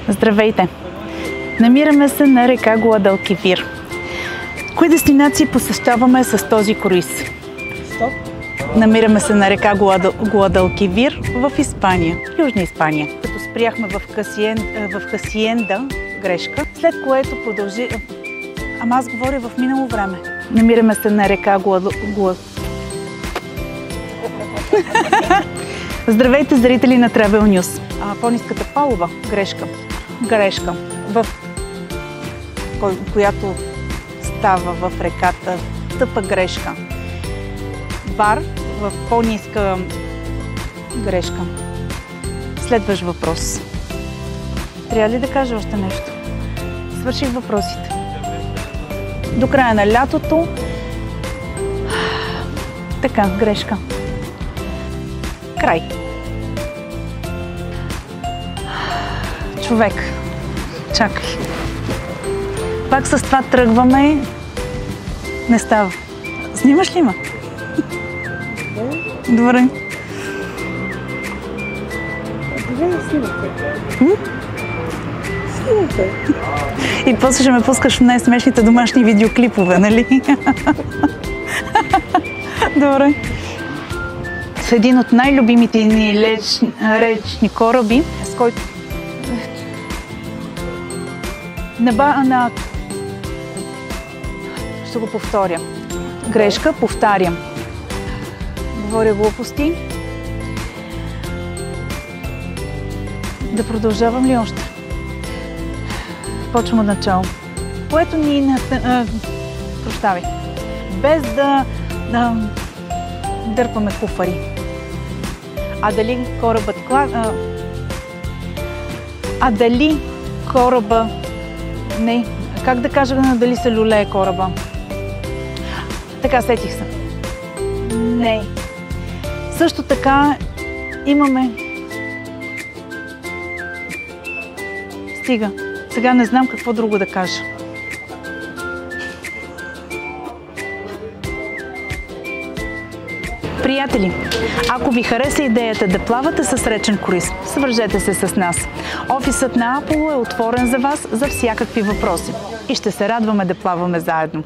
Здравейте! Намираме се на река Гуадалкивир. Кои дестинации посещаваме с този круиз? Стоп! Намираме се на река Гуадалкивир в Испания, Южна Испания. Като спряхме в Хасиенда, грешка, след което продължи... Ама аз говоря в минало време. Намираме се на река Здравейте, зрители на Travel News. По-ниската палуба, грешка, в която става в реката, тъпа грешка. Бар в по-ниска грешка. Следващ въпрос. Трябва ли да кажа още нещо? Свърших въпросите. До края на лятото. Така, грешка. Край. Човек. Чакай. Пак с това тръгваме. Не става. Снимаш ли ма? Добре. Снимате. И после ще ме пускаш в най-смешните домашни видеоклипове, нали? Добре. С един от най-любимите ни речни кораби, с който ще го повторя. Грешка, повтарям. Говоря глупости. Да продължавам ли още? Почвам от начало. Което ни... Прощавай. Без да дърпаме куфари. Дали кораба... Не. Как да кажа дали се люлее кораба? Така, сетих се. Не. Също така имаме... Стига. Сега не знам какво друго да кажа. Приятели, ако ви хареса идеята да плавате с речен круиз, свържете се с нас. Офисът на Аполо е отворен за вас за всякакви въпроси и ще се радваме да плаваме заедно.